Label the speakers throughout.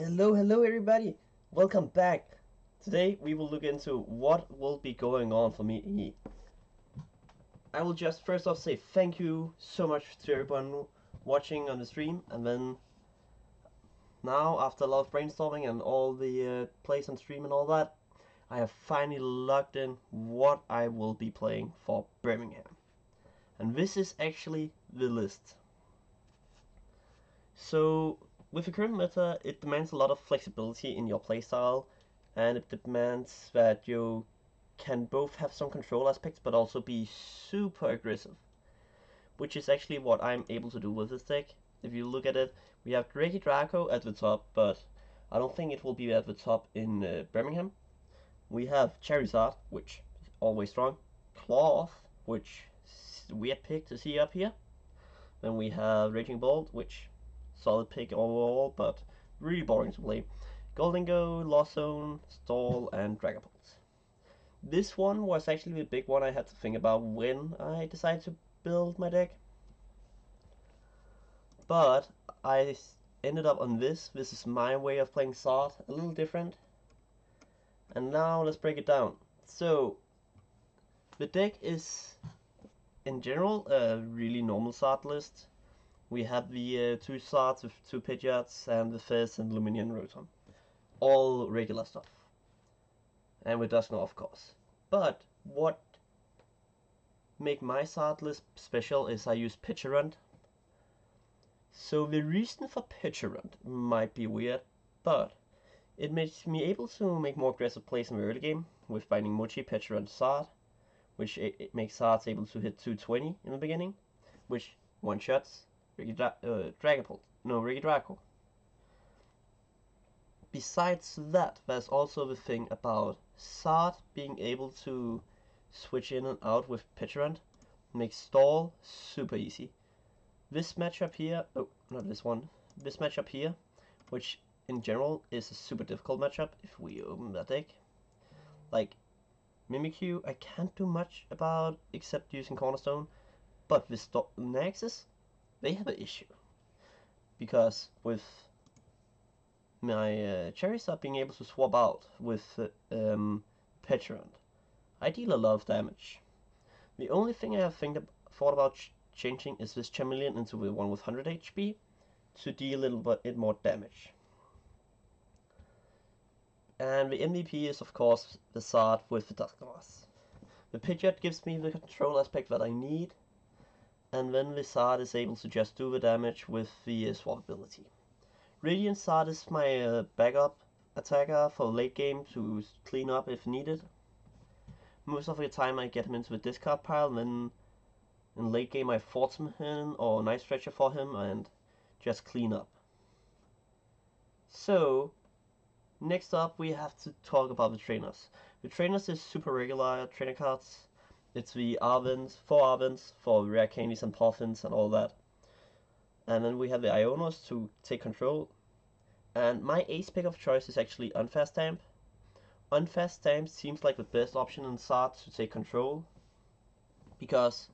Speaker 1: Hello everybody! Welcome back! Today we will look into what will be going on for me. I will just first off say thank you so much to everyone watching on the stream, and then now after a lot of brainstorming and all the plays on stream and all that, I have finally locked in what I will be playing for Birmingham. And this is actually the list. So with the current meta, it demands a lot of flexibility in your playstyle, and it demands that you can both have some control aspects but also be super aggressive, which is actually what I'm able to do with this deck. If you look at it, we have Drake Draco at the top, but I don't think it will be at the top in Birmingham. We have Charizard, which is always strong, Cloth, which is a weird pick to see up here. Then we have Raging Bolt, which solid pick overall, but really boring to play. Golden Go, Lost Zone, Stall, and Dragapult. This one was actually the big one I had to think about when I decided to build my deck. But I ended up on this. This is my way of playing Zard, a little different. And now let's break it down. So, the deck is, in general, a really normal Zard list. We have the two Zards with two Pidgeots and the Fizz and Luminian Rotom. All regular stuff. And with Dusknoir, of course. But what make my Zard list special is I use Pidgeot. So the reason for Pidgeot might be weird, but it makes me able to make more aggressive plays in the early game with binding Mochi, Pidgeot, Zard, which it makes Zards able to hit 220 in the beginning, which one-shots Dragapult. No, Draco. Besides that, there's also the thing about Zard being able to switch in and out with Pidgeot. Makes Stall super easy. This matchup here, oh, not this one, this matchup here, which in general is a super difficult matchup if we open that deck. Like, Mimikyu, I can't do much about except using Cornerstone, but with Naxxas, they have an issue. Because with my Charizard being able to swap out with Pidgeot, I deal a lot of damage. The only thing I have thought about changing is this Charmeleon into the one with 100 HP to deal a little bit more damage. And the MVP is of course the Zard with the Dusknoir. The Pidgeot gives me the control aspect that I need, and then the Zard is able to just do the damage with the swap ability. Radiant Zard is my backup attacker for late game to clean up if needed. Most of the time I get him into the discard pile, and then in late game I force him in or Night Stretcher for him and just clean up. So, next up we have to talk about the trainers. The trainers is super regular trainer cards. It's the Arvins, 4 Arvins for rare candies and Poffins and all that. And then we have the Ionos to take control. And my ace pick of choice is actually Unfast Stamp. Unfast Stamp seems like the best option in Zard to take control, because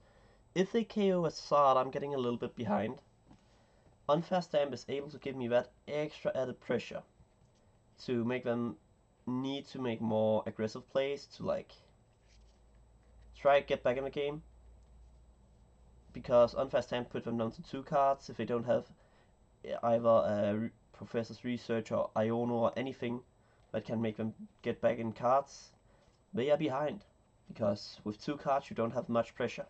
Speaker 1: if they KO a Zard, I'm getting a little bit behind. Unfast Stamp is able to give me that extra added pressure to make them need to make more aggressive plays to like try to get back in the game, because Unfast Stamp put them down to 2 cards if they don't have either a Professor's Research or Iono or anything that can make them get back in cards. They are behind, because with 2 cards you don't have much pressure.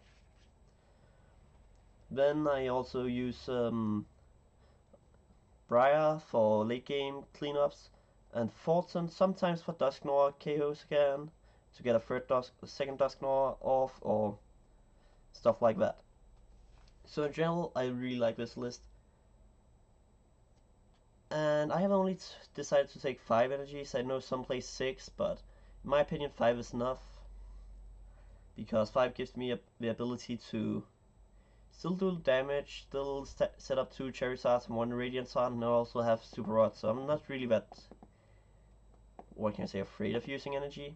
Speaker 1: Then I also use Briar for late game cleanups, and Fortune sometimes for Dusknoir KOs again, to get a second Dusknoir off or stuff like that. So in general, I really like this list. And I have only decided to take 5 energies. I know some play 6, but in my opinion 5 is enough, because 5 gives me the ability to still do damage, still set up 2 Charizards and 1 Radiant Zard, and I also have Super Rod, so I'm not really that, what can I say, afraid of using energy.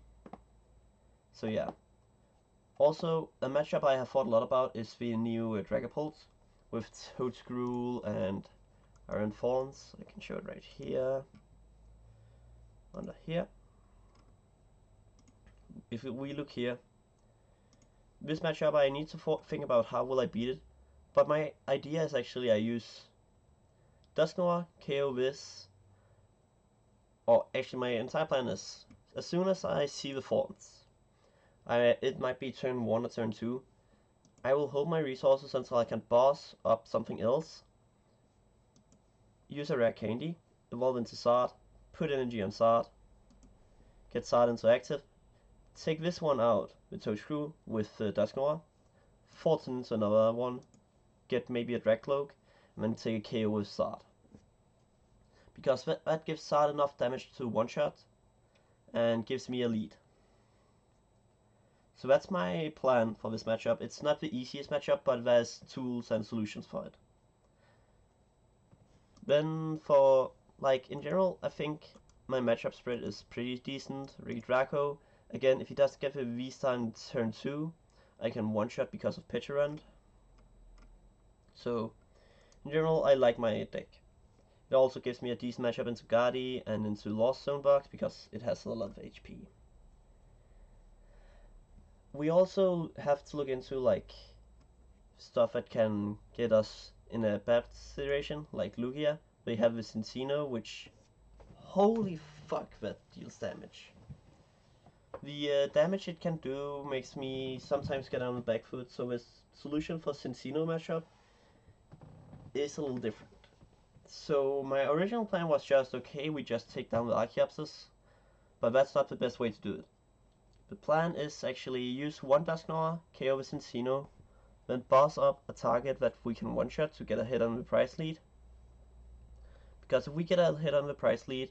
Speaker 1: So yeah. Also, a matchup I have thought a lot about is the new Dragapult with Toadscrew and Iron Fawns. I can show it right here. under here. If we look here, this matchup I need to think about how will I beat it, but my idea is actually I use Dusknoir, KO this, or actually my entire plan is as soon as I see the forms, it might be turn 1 or turn 2, I will hold my resources until I can boss up something else, use a rare candy, evolve into Zard, put energy on Zard, get Zard into active, take this one out with Toadscrew with Dusknoir, force into another one, get maybe a Drag Cloak, and then take a KO with Zard. Because that gives Zard enough damage to one-shot and gives me a lead. So that's my plan for this matchup. It's not the easiest matchup, but there's tools and solutions for it. Then for, like, in general, I think my matchup spread is pretty decent. Ricky Draco, again, if he does get a V-Star in turn 2, I can one-shot because of Picturant. So, in general, I like my deck. It also gives me a decent matchup into Guardy and into Lost Zone box because it has a lot of HP. We also have to look into like stuff that can get us in a bad situation, like Lugia. They have this Encino, which, holy fuck, that deals damage. The damage it can do makes me sometimes get on the back foot, so this solution for Cincino matchup is a little different. So my original plan was just, okay, we just take down the Archeopsis, but that's not the best way to do it. The plan is actually use one Dusknoir, KO with Cincino, then boss up a target that we can one-shot to get a hit on the price lead. Because if we get a hit on the price lead,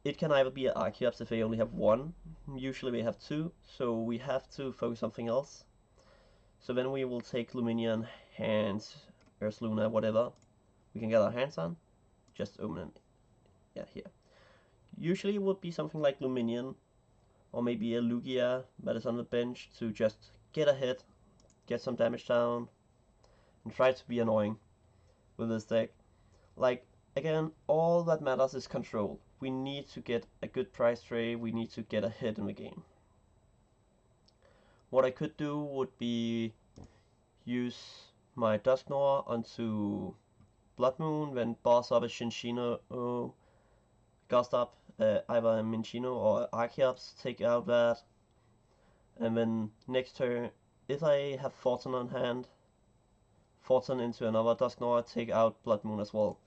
Speaker 1: it can either be an Archeops if they only have one, usually they have two, so we have to focus on something else. So then we will take Luminion, Hands, Ursaluna, whatever we can get our hands on, just open it, yeah, here. Usually it would be something like Luminion, or maybe a Lugia that is on the bench to just get a hit, get some damage down, and try to be annoying with this deck. Like, again, all that matters is control. We need to get a good price trade, we need to get a hit in the game. What I could do would be use my Dusknoir onto Blood Moon, then boss up a Shinshino, Ghost up either a Minchino or Archeops, take out that, and then next turn, if I have Fortune on hand, Fortune into another Dusknoir, take out Blood Moon as well.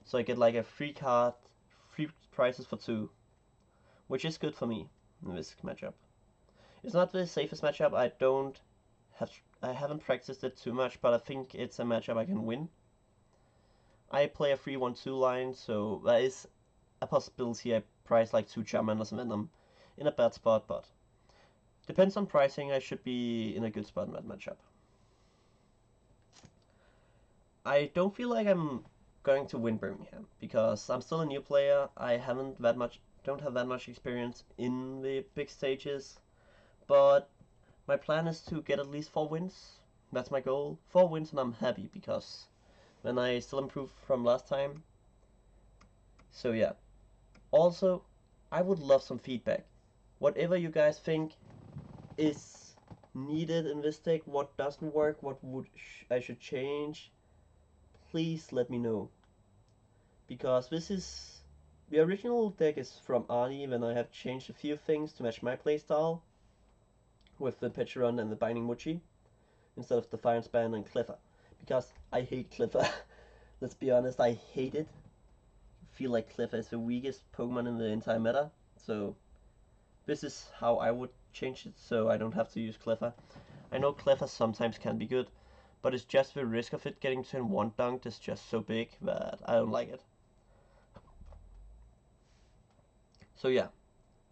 Speaker 1: So I get like a free card, free prices for 2, which is good for me in this matchup. It's not the safest matchup, I haven't practiced it too much, but I think it's a matchup I can win. I play a 3-1-2 line, so there is a possibility I price like 2 Charmanders and Venom in a bad spot, but depends on pricing, I should be in a good spot in that matchup. I don't feel like I'm going to win Birmingham because I'm still a new player. I don't have that much experience in the big stages, but my plan is to get at least 4 wins. That's my goal. 4 wins and I'm happy because then I still improve from last time. So yeah. Also, I would love some feedback. Whatever you guys think is needed in this deck, what doesn't work, what I should change, please let me know. Because the original deck is from Arnie, when I have changed a few things to match my playstyle with the Picturant and the Binding Muchi instead of the Fire Span and Cleffa. Because I hate Cleffa. Let's be honest, I hate it. I feel like Cleffa is the weakest Pokemon in the entire meta. So this is how I would change it so I don't have to use Cleffa. I know Cleffa sometimes can be good, but it's just the risk of it getting turn 1 dunked is just so big that I don't like it. So yeah,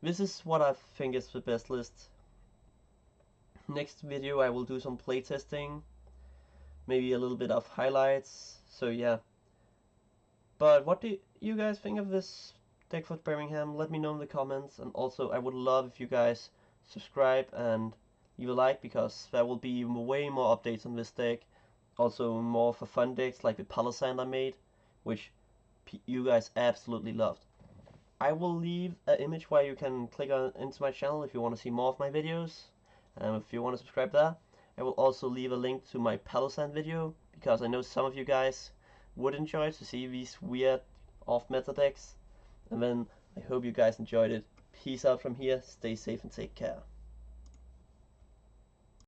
Speaker 1: this is what I think is the best list. Next video I will do some playtesting, maybe a little bit of highlights, so yeah. But what do you guys think of this deck for Birmingham? Let me know in the comments, and also I would love if you guys subscribe and leave a like, because there will be way more updates on this deck. Also more for fun decks like the Palisand I made, which you guys absolutely loved. I will leave an image where you can click on into my channel if you want to see more of my videos. If you want to subscribe there. I will also leave a link to my Palossand video, because I know some of you guys would enjoy to see these weird off-meta decks. And then I hope you guys enjoyed it. Peace out from here, stay safe and take care.